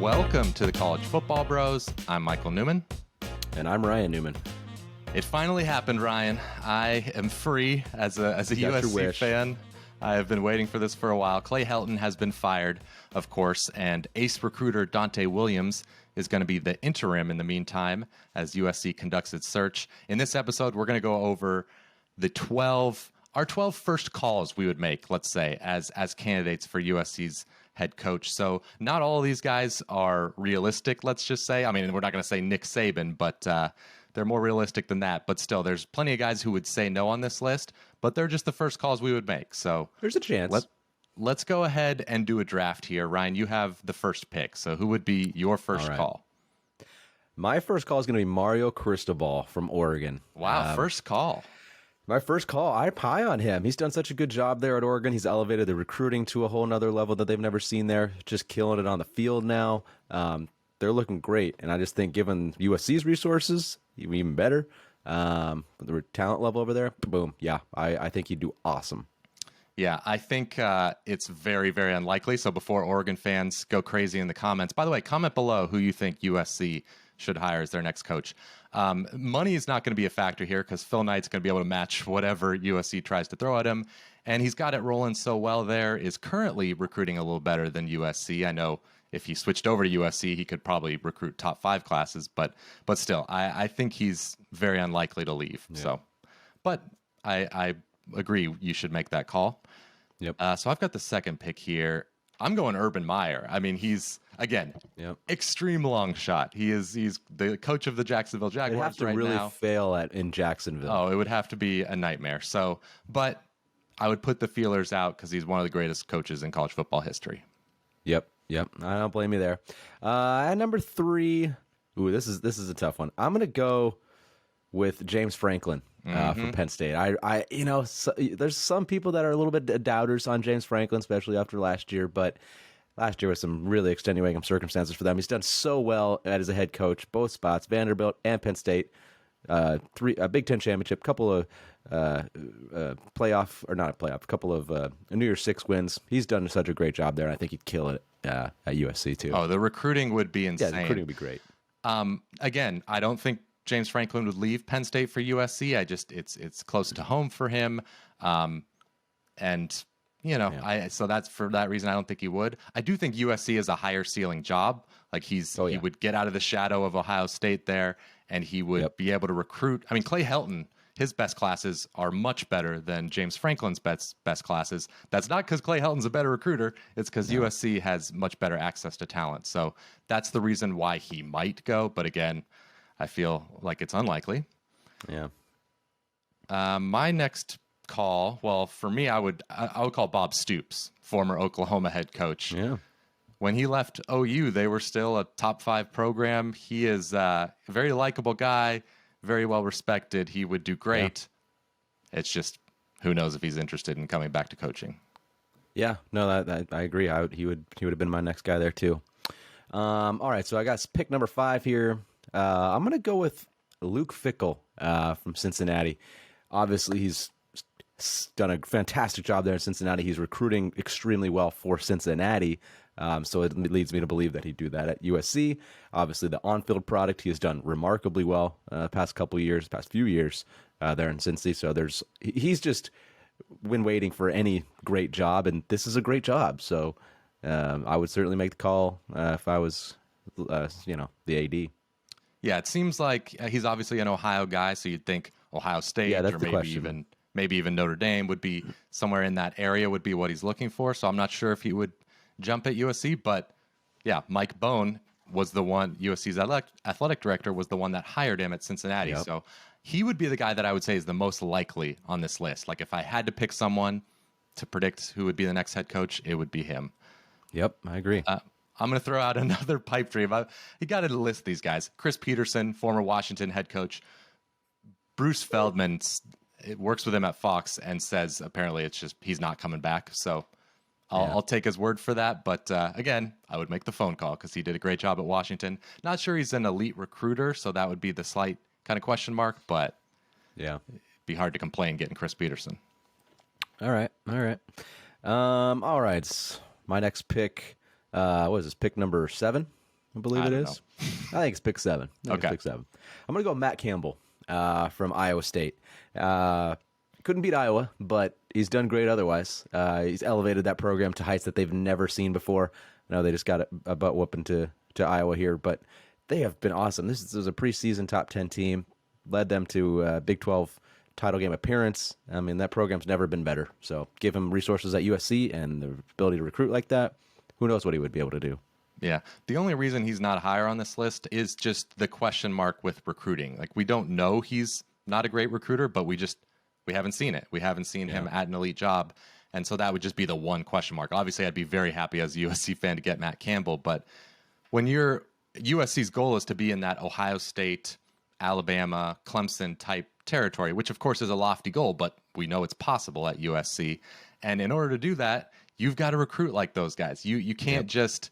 Welcome to the College Football Bros. I'm Michael Newman. And I'm Ryan Newman. It finally happened, Ryan. I am free as a USC fan. I have been waiting for this for a while. Clay Helton has been fired, of course, and ace recruiter Dante Williams is going to be the interim in the meantime as USC conducts its search. In this episode, we're going to go over our 12 first calls we would make, let's say, as candidates for USC's head coach. So not all of these guys are realistic, let's just say. I mean, we're not going to say Nick Saban, but they're more realistic than that. But still, there's plenty of guys who would say no on this list, but they're just the first calls we would make. So there's a chance. Let's go ahead and do a draft here. Ryan, you have the first pick. So who would be your first call? My first call is going to be Mario Cristobal from Oregon. Wow, first call. My first call, I'm high on him. He's done such a good job there at Oregon. He's elevated the recruiting to a whole nother level that they've never seen there. Just killing it on the field now. They're looking great. And I just think given USC's resources, even better, the talent level over there, boom. Yeah, I think he'd do awesome. Yeah, I think it's very, very unlikely. So before Oregon fans go crazy in the comments, by the way, comment below who you think USC should hire as their next coach. Money is not going to be a factor here because Phil Knight's going to be able to match whatever USC tries to throw at him. And he's got it rolling so well there, is currently recruiting a little better than USC. I know if he switched over to USC, he could probably recruit top 5 classes, but still, I think he's very unlikely to leave. Yeah. So, but I agree you should make that call. Yep. So I've got the second pick here. I'm going Urban Meyer. I mean, he's again extreme long shot. He's the coach of the Jacksonville Jaguars. It'd have to really fail in Jacksonville. Oh, it would have to be a nightmare. So, but I would put the feelers out because he's one of the greatest coaches in college football history. Yep. I don't blame you there. At number 3, this is a tough one. I'm gonna go with James Franklin. From Penn State. There's some people that are a little bit doubters on James Franklin, especially after last year, but last year was some really extenuating circumstances for them. He's done so well as a head coach, both spots, Vanderbilt and Penn State, a Big Ten championship, couple of couple of New Year's Six wins. He's done such a great job there, and I think he'd kill it at USC too. Oh, the recruiting would be insane. Yeah, the recruiting would be great. Again, I don't think James Franklin would leave Penn State for USC. It's close to home for him, so that's for that reason. I don't think he would. I do think USC is a higher ceiling job. Like he would get out of the shadow of Ohio State there, and he would be able to recruit. I mean, Clay Helton, his best classes are much better than James Franklin's best classes. That's not because Clay Helton's a better recruiter. It's because USC has much better access to talent. So that's the reason why he might go. But again, I feel like it's unlikely. Yeah. My next call, well, for me, I would call Bob Stoops, former Oklahoma head coach. Yeah. When he left OU, they were still a top 5 program. He is a very likable guy, very well respected. He would do great. Yeah. It's just who knows if he's interested in coming back to coaching. Yeah. No, I agree. He would have been my next guy there too. All right, so I got pick number 5 here. I'm going to go with Luke Fickell from Cincinnati. Obviously, he's done a fantastic job there in Cincinnati. He's recruiting extremely well for Cincinnati, so it leads me to believe that he'd do that at USC. Obviously, the on-field product he has done remarkably well past few years there in Cincy. So he's just been waiting for any great job, and this is a great job. So I would certainly make the call if I was, the AD. Yeah, it seems like he's obviously an Ohio guy, so you'd think Ohio State or maybe even Notre Dame would be somewhere in that area would be what he's looking for. So I'm not sure if he would jump at USC, but yeah, Mike Bohn was the one, USC's athletic director was the one that hired him at Cincinnati. Yep. So he would be the guy that I would say is the most likely on this list. Like if I had to pick someone to predict who would be the next head coach, it would be him. Yep, I agree. I'm going to throw out another pipe dream. You got to list these guys. Chris Petersen, former Washington head coach. Bruce Feldman works with him at Fox and says apparently it's just he's not coming back. So I'll take his word for that. But again, I would make the phone call because he did a great job at Washington. Not sure he's an elite recruiter, so that would be the slight kind of question mark. But it'd be hard to complain getting Chris Petersen. All right. All right. My next pick, what is this, pick number 7? I believe it is. I think it's pick 7. Okay. Pick 7. I'm going to go Matt Campbell from Iowa State. Couldn't beat Iowa, but he's done great otherwise. He's elevated that program to heights that they've never seen before. I know they just got a butt whooping to Iowa here, but they have been awesome. This was a preseason top 10 team, led them to a Big 12 title game appearance. I mean, that program's never been better. So give him resources at USC and the ability to recruit like that. Who knows what he would be able to do. Yeah. The only reason he's not higher on this list is just the question mark with recruiting. Like, we don't know he's not a great recruiter, but we haven't seen it. We haven't seen him at an elite job. And so that would just be the one question mark. Obviously, I'd be very happy as a USC fan to get Matt Campbell. But when USC's goal is to be in that Ohio State, Alabama, Clemson type territory, which of course is a lofty goal, but we know it's possible at USC. And in order to do that, you've got to recruit like those guys. You can't just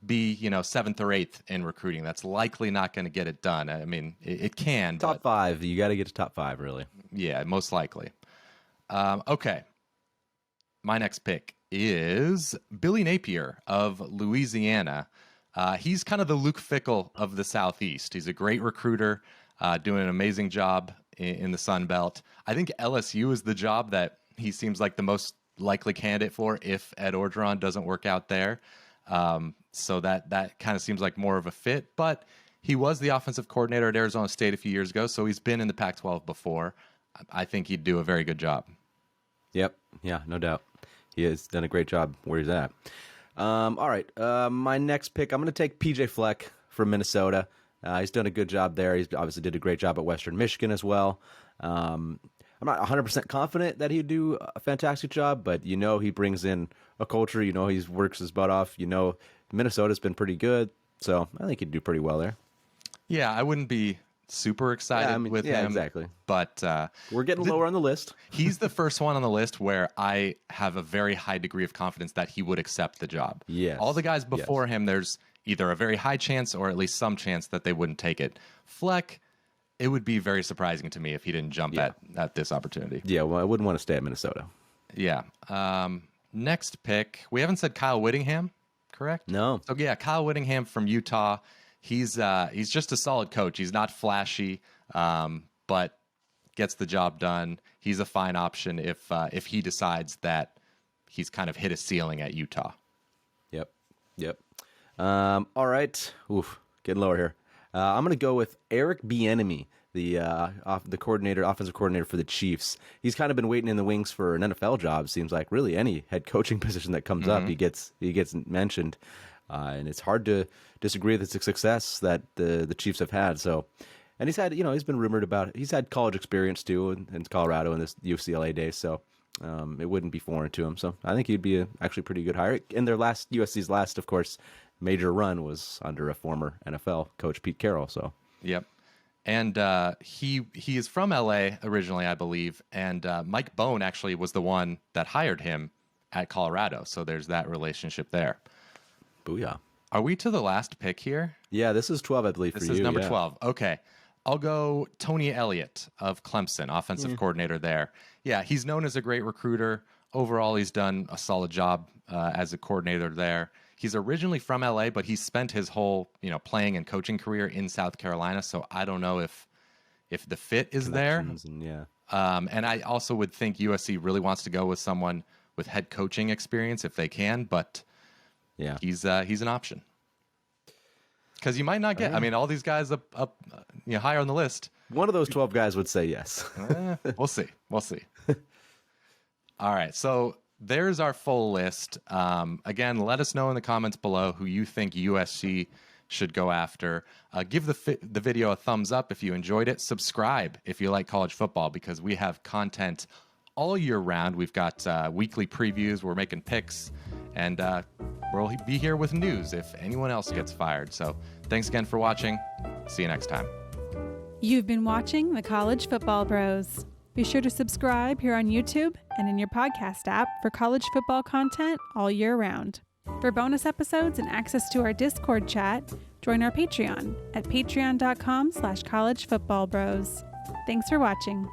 be, 7th or 8th in recruiting. That's likely not going to get it done. I mean, it can. Top 5. You got to get to top 5, really. Yeah, most likely. Okay. My next pick is Billy Napier of Louisiana. He's kind of the Luke Fickell of the Southeast. He's a great recruiter, doing an amazing job in the Sun Belt. I think LSU is the job that he seems like the most likely candidate for if Ed Orgeron doesn't work out there. So that kind of seems like more of a fit. But he was the offensive coordinator at Arizona State a few years ago, so he's been in the Pac-12 before. I think he'd do a very good job. Yep. Yeah, no doubt. He has done a great job where he's at. All right. My next pick, I'm going to take PJ Fleck from Minnesota. He's done a good job there. He's obviously did a great job at Western Michigan as well. I'm not 100% confident that he'd do a fantastic job, but he brings in a culture. He works his butt off. Minnesota's been pretty good, so I think he'd do pretty well there. Yeah, I wouldn't be super excited with him. Exactly. But we're getting lower on the list. He's the first one on the list where I have a very high degree of confidence that he would accept the job. Yes. All the guys before him, there's either a very high chance or at least some chance that they wouldn't take it. Fleck, it would be very surprising to me if he didn't jump at this opportunity. Yeah, well, I wouldn't want to stay at Minnesota. Yeah. Next pick, we haven't said Kyle Whittingham, correct? No. So yeah, Kyle Whittingham from Utah. He's just a solid coach. He's not flashy, but gets the job done. He's a fine option if he decides that he's kind of hit a ceiling at Utah. Yep. All right. Oof, getting lower here. I'm going to go with Eric Bieniemy, the offensive coordinator for the Chiefs. He's kind of been waiting in the wings for an NFL job. Seems like really any head coaching position that comes up, he gets mentioned. And it's hard to disagree with the success that the Chiefs have had. So, and he's had, he's been rumored about it. He's had college experience too in Colorado in this UCLA days. So, it wouldn't be foreign to him. So I think he'd be actually pretty good hire. In their USC's last, of course, major run was under a former NFL coach, Pete Carroll. So, yep. And he is from LA originally, I believe. And Mike Bohn actually was the one that hired him at Colorado. So there's that relationship there. Booyah. Are we to the last pick here? Yeah, this is 12, I believe, for you. This is number 12. Okay. I'll go Tony Elliott of Clemson, offensive coordinator there. Yeah, he's known as a great recruiter. Overall, he's done a solid job as a coordinator there. He's originally from LA, but he spent his whole, playing and coaching career in South Carolina. So I don't know if the fit is there. And I also would think USC really wants to go with someone with head coaching experience if they can, but yeah, he's an option. Because you might not get, all these guys up higher on the list. One of those 12 guys would say yes. We'll see. All right, so there's our full list. Again, let us know in the comments below who you think USC should go after. Give the video a thumbs up if you enjoyed it. Subscribe if you like college football, because we have content all year round. We've got weekly previews. We're making picks, and we'll be here with news if anyone else gets fired. So thanks again for watching. See you next time. You've been watching the College Football Bros. Be sure to subscribe here on YouTube and in your podcast app for college football content all year round. For bonus episodes and access to our Discord chat, join our Patreon at patreon.com/collegefootballbros. Thanks for watching.